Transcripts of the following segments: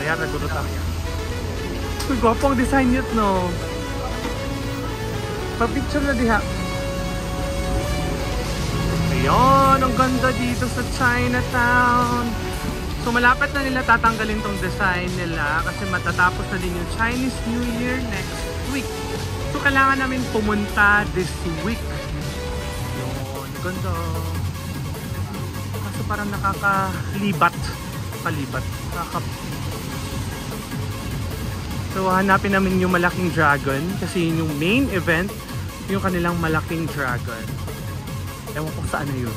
Kaya nagurot ako yan. Uy, gwapo ang design nito, no? Pa-picture na diha. Ayan, ang ganda dito sa Chinatown. So malapit na nila tatanggalin tong design nila kasi matatapos na din yung Chinese New Year next week. So kailangan namin pumunta this week. Yun, ganda. Kaso parang nakakalibat. So hanapin namin yung malaking dragon kasi yung main event, yung kanilang malaking dragon. Ewan ko saan na yun.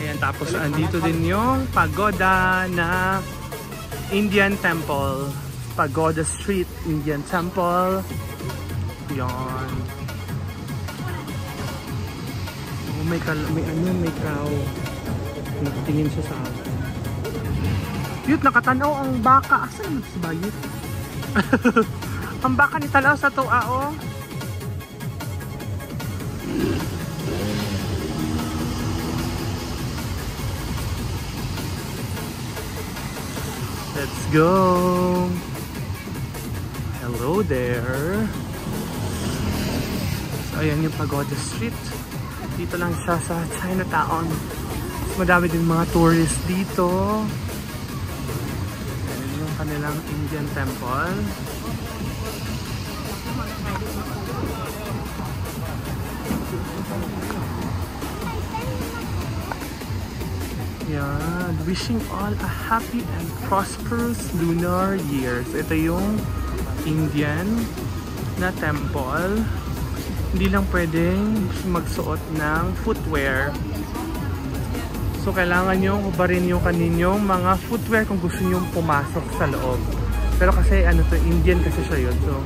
Ayan, tapos andito din yung pagoda na Indian Temple. Pagoda Street Indian Temple. Yan. Oh, may cow. Nakatingin siya sa akin. Yut, nakatanaw ang baka. Asan naman si Bayut? Ang baka ni Talaw sa toa, oh. Let's go! Hello there! So, ayan yung Pagoda Street. Dito lang siya sa Chinatown. Madami din mga tourists dito. Ayan yung kanilang Indian Temple. Yan. Wishing all a happy and prosperous lunar years. Ito yung Indian na temple. Hindi lang pwedeng magsuot ng footwear. So kailangan nyo hubarin yung kaninyong mga footwear kung gusto nyo pumasok sa loob. Pero kasi ano to, Indian kasi siya yun. So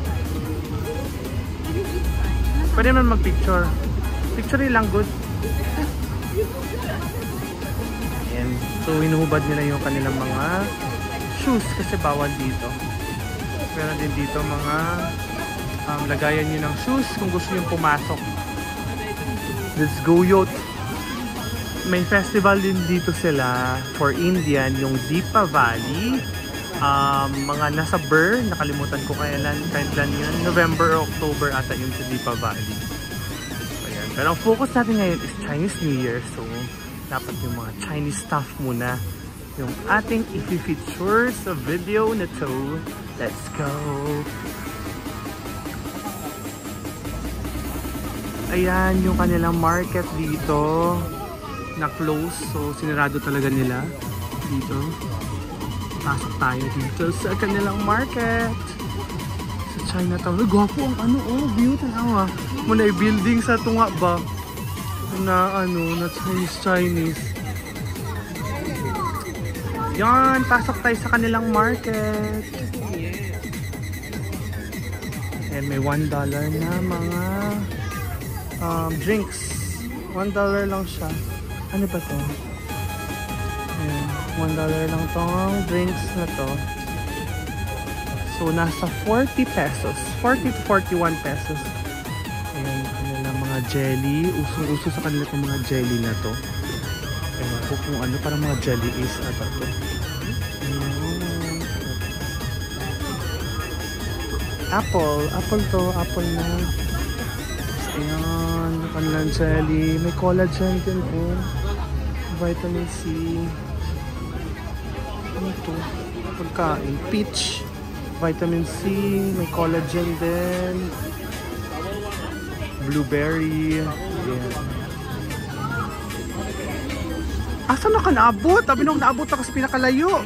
pwede naman mag-picture. Picture lang good. Ayan. So hinuhubad nila yung kanilang mga shoes kasi bawal dito. Pero din dito mga lagayan nyo ng shoes kung gusto nyo pumasok. Let's go yacht. May festival din dito sila for Indian, yung Deepavali. Mga nasa Burr, nakalimutan ko kailan yun. November or October ata yun sa Deepavali. Ayan. Pero ang focus natin ngayon is Chinese New Year. So dapat yung mga Chinese stuff muna yung ating i-feature sa video na to. Let's go! Ayan yung kanilang market dito na close, so sinarado talaga nila dito. Pasok tayo dito sa kanilang market sa Chinatown. Ay, gwapo ang ano, oh, view tanawa. Muna building sa tunga ba na ano, na Chinese. Yan, pasok tayo sa kanilang market. And may $1 na mga drinks. $1 lang siya. Ano ba to? Ayan, $1 lang tong drinks na to. So nasa 40 pesos. 40 to 41 pesos. Ayan, kanila mga jelly. Usong-uso sa kanila itong mga jelly na to. Ewan ko kung ano, parang mga jelly is ata to. Apple to. Apple na. Ayan, kanilang jelly. May collagen din po. Vitamin C. Ano to? Pagkain. Peach. Vitamin C. May collagen din. Blueberry. Ayan. Asa na ka naabot? Sabi nung naabot na kasi pinakalayo.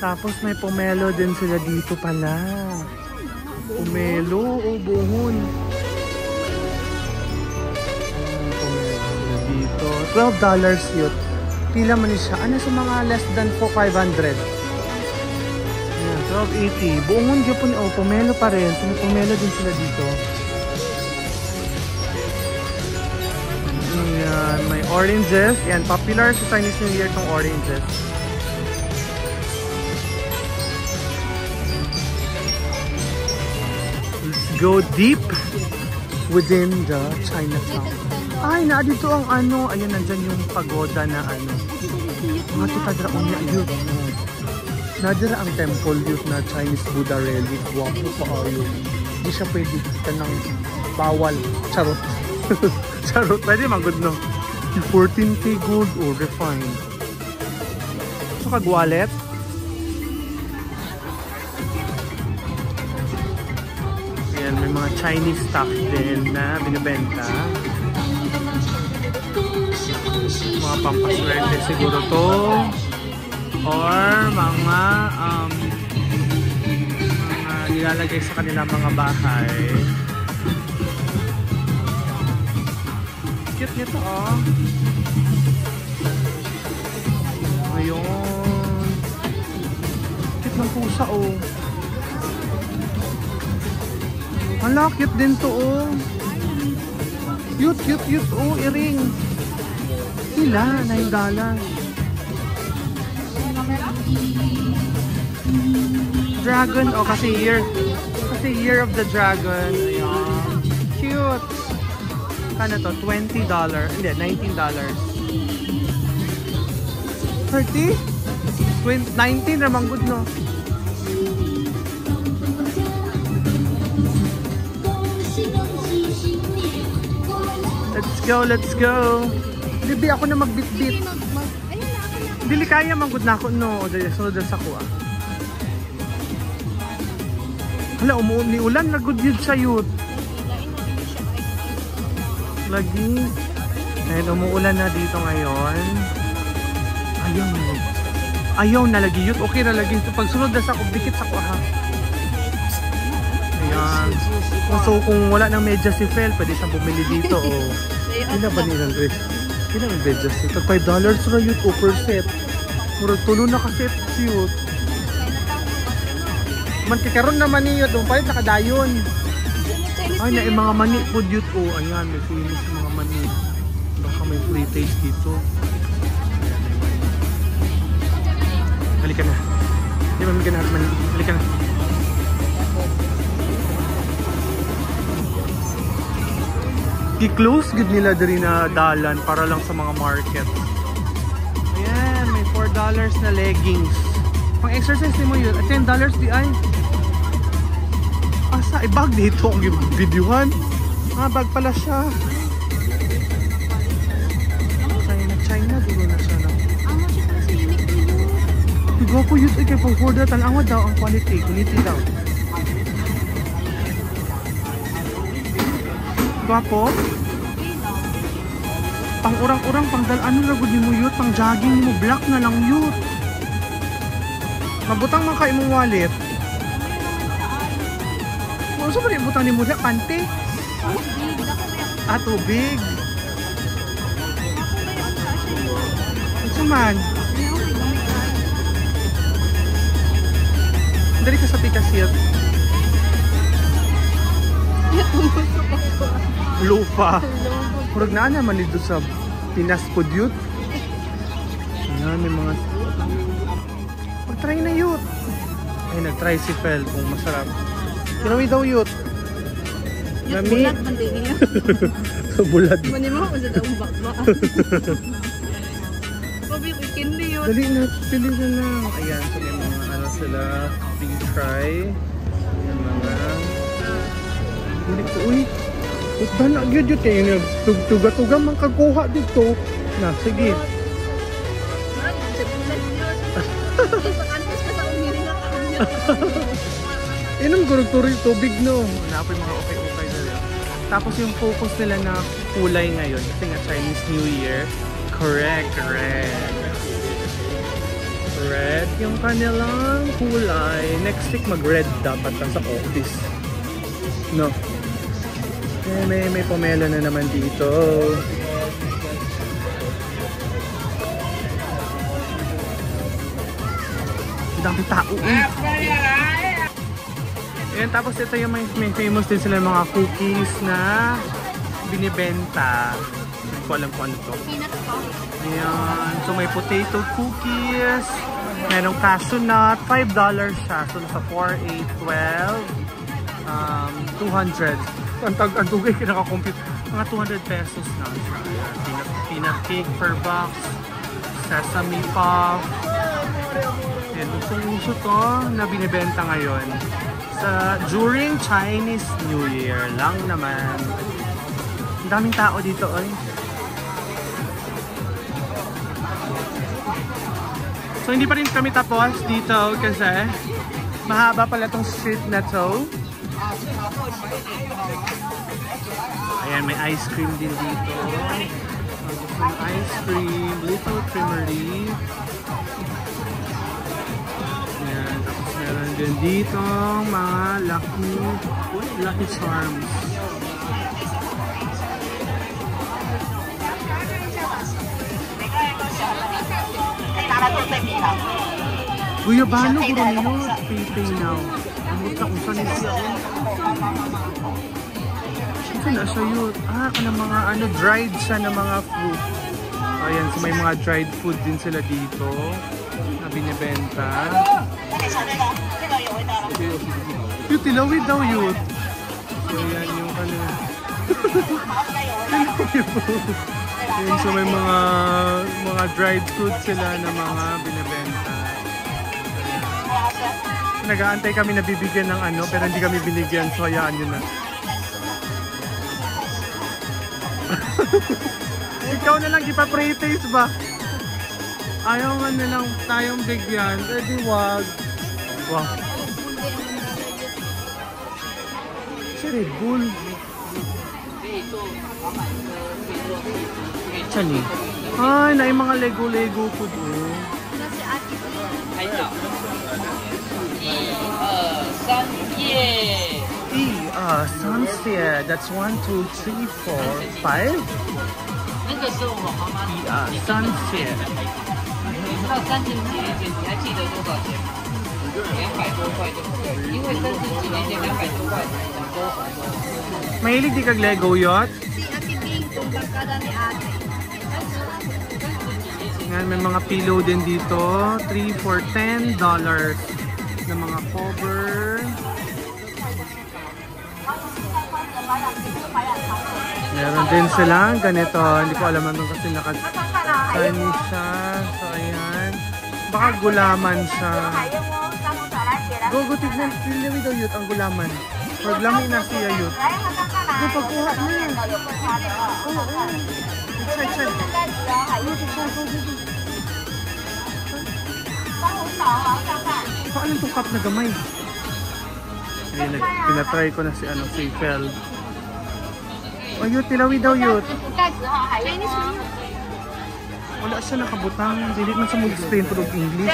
Tapos may pomelo din sila dito pala. Pomelo o buhon. Dito. $12 yun. Pila man siya. Ano sa mga less than 500? Ayan, $12.80. Buongon yun po. Oh, pomelo pa rin. So, may pomelo din sila dito. Ayan, may oranges. Ayan, popular sa Chinese New Year itong oranges. Let's go deep within the Chinatown. Ay, na dito ang ano. Ayan, nandyan yung pagoda na ano. Mga tutadra unya yun. Nadira ang temple yun na Chinese Buddha relic. Wapo pa kayo. Hindi siya pwede kita ng bawal. Charot. Charot. Pwede magod no. 14K gold or refined. So kag-wallet. Ayan, may mga Chinese stuff din na binibenta. Mga pampaswerte siguro to. Or mga nilalagay sa kanilang mga bahay. Cute nito oh. Ayun. Cute ng pusa oh. Hala, cute din to oh. Cute oh, earring. Sila, $9. Dragon, oh kasi year of the dragon. Ayan. Cute. Ano to? $20. Hindi, $19. 30? 19 naman good no? Let's go. Bibi ako na magbitbit. Dili kaya manggod na ako no. Sunod sa ko ah. Hala, umuuni ulan na good yun sa youth. Lagi. Ayun, umuulan na dito ngayon. Ayaw na lagi youth. Okay na lagi. Pag sunod na sa ko, dikit sa ko ha. Ayan. So kung wala ng medyas si Fel, pwede siyang bumili dito o. Kila ba nilang dress? Kila ng medyas? Tag $5 na youth o per set. Murag tulo na kaset youth. Man kikaroon naman niyo doon pa rin nakadayon. Ay na mga mani po youth oh. Ayan, may famous mga mani. Baka may free taste dito. Halika na. Hindi ba magiging natin mani? Halika na. I-close good nila din na dalan para lang sa mga market. Ayan, may $4 na leggings. Pang exercise din mo yun. At $10 di ay. Asa, bag dito ang videohan. Bag pala siya. China, duro na siya na. Amo siya pala sa unique to yun. Diba po yun, kaya pang $4 talangwa daw ang quality. Quality daw. Gwapo? Pang urang-urang, pang ano lagod mo yun, pang jogging mo, black na lang yun. Mabutang man kayo mong wallet. Ano ba rin butang ni mo siya? Pante? Tubig. Ano man? Dari ka sa Picassier. Lupa. Murag na naman dito sa Pinas po yun. Ayan, may mga... Mag-try na yun. Ay, nag-try si Fel kung masarap. Kinawi daw yun. Nami? Bulat man din niya. Bulat. Mani mo kung sa daong bakba. Pabi ko ikindi yun. Dali na, pili na lang. Ayan, so may mga ano sila. Please try. Ayan mga... Hindi ko, uy. Ba na yun yun kayo. Tuga-tuga mang kaguha dito. Na, sige. Inom gurug-turig tubig no. Napoy mga okay-okay na rin. Tapos yung focus nila na kulay ngayon. Kasi nga Chinese New Year. Correct, red. Red yung kanilang kulay. Next week mag-red dapat lang sa office. No. May pomelo na naman dito. Dami tao eh. Ayan, tapos ito yung may famous din sila mga cookies na binibenta. Hindi ko alam kung ano to. Ayan. So may potato cookies. Merong cashew nut. $5 siya. So nasa 4, 8, 12, 200. Ang tag-adugay kinaka-compute. Mga 200 pesos na siya. Peanut cake per box. sesame puff. Yan, usong-uso to na binibenta ngayon. During Chinese New Year lang naman. Ang daming tao dito, oy. So hindi pa rin kami tapos dito kasi mahaba pala tong street na to. Ayan, may ice cream din dito. Ice cream, Little Creamery. Ayan, tapos meron din dito mga Lucky Charms. Kuya Bano, guro nyo, pay now. Amot na kung saan siya. Ito na siya yun. Kanang mga dried siya na mga fruit. Ayan, so may mga dried food din sila dito na binibenta. Yung tilawid daw yun. So yan yung Ayan, so may mga dried fruit sila na mga binibenta. Nag-aantay kami na bibigyan ng pero hindi kami binigyan, so hayaan nyo na. Ikaw na lang, ipa-pre-taste ba? Ayaw nga na lang tayong bigyan. Pwede wag. Wow. Sa Red Bull. Saan eh? Ay, na yung mga Lego food oh. Sunset. That's 1, 2, 3, 4, 5. Sunset. 到30几年前，你还记得多少钱吗？200多块，对不对？因为30几年前200多块，很多很多。 Mahilig di kag Lego yacht? Si Ate Ping, kung barkada ni ate. Yan, may mga pillow din dito. 3 for $10 na mga cover. Meron din sila ganito. Hindi ko alam naman kasi naka-Chinese siya. So, ayan. Baka gulaman siya. Go, tignan. Piliwi daw yun ang gulaman. Paglami na siya yun. Go, pagkuha na yan. Oo. Chay. Paano itong cup na gamay? Ayun, pinatry ko na si Fel. O yun, tilawi daw yun. Chinese menu. Wala siya nakabutang. Hindi man sa mag-explain po ng English.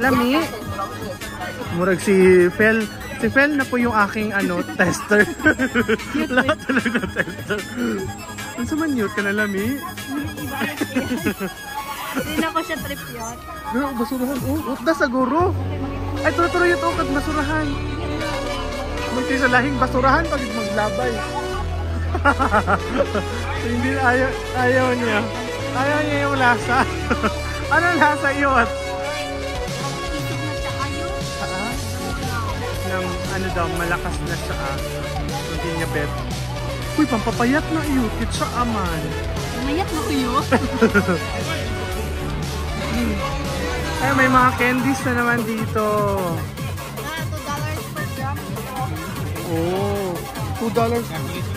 Lami. Murag si Fel. Si Fel na po yung aking tester. Lahat talaga tester. Ano sa man yun ka na, Lami? Hindi na ko siya trip yun. No, basurahan. Utda sa guro. Ay, turo-turo yun ito. Basurahan. Magti sa lahing basurahan pag maglabay. Hindi na ayaw niya. Ayaw niya yung lasa. Anong lasa yun? Daw, malakas na siya. Hindi niya bet. Uy, pampapayat na yun. Kitsa aman. Mayat na ko yun. Ay, may mga candies na naman dito. $2 per gram. Oh, $2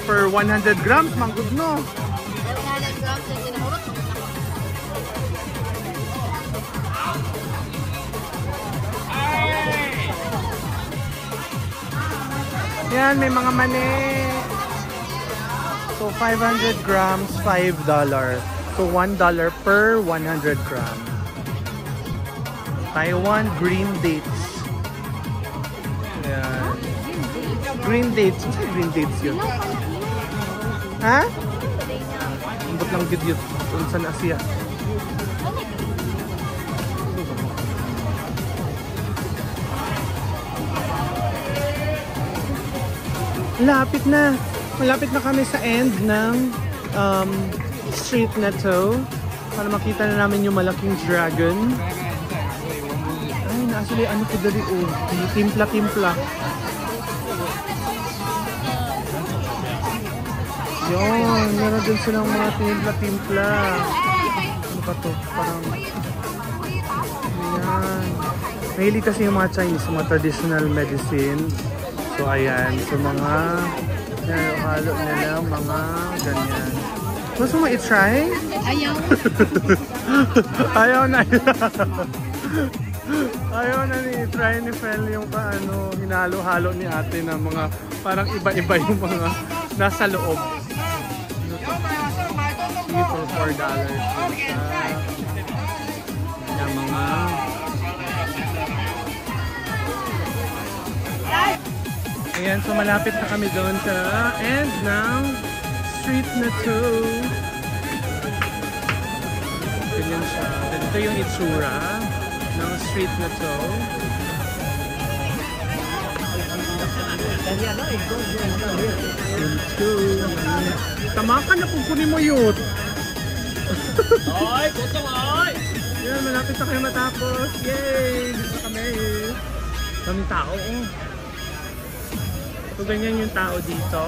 per 100 grams. Manggod no. 100 grams na ginahurot. Yan, may mga mani. So, 500 grams, $5. So, $1 per 100 grams. Taiwan green dates. Yan. Green dates. Ano green dates yun? Ha? Ambot lang video. Kung saan Asia. Malapit na kami sa end ng street na to para makita na namin yung malaking dragon. Ay, actually ano ko dali timpla. Yun, meron din silang mga timpla. pa to? Parang... Ayan. Mahilig kasi yung mga Chinese, mga traditional medicine. So ayan, so mga halo nila, mga ganyan. Gusto mo i-try? Ayaw. Ayaw na. Ayaw na i-try ni Fel yung paano hinalo-halo ni ate na mga parang iba-iba yung mga nasa loob. $3 for $4. Yung mga ayan, so malapit na kami doon sa end ng street na to. Ganyan siya. Ganito yung itsura ng street na to. Tama ka na kung kunin mo yun. Ay, kutong ay! Yan, malapit na kayo matapos. Yay! Dito kami. Daming tao. So, ganyan yung tao dito.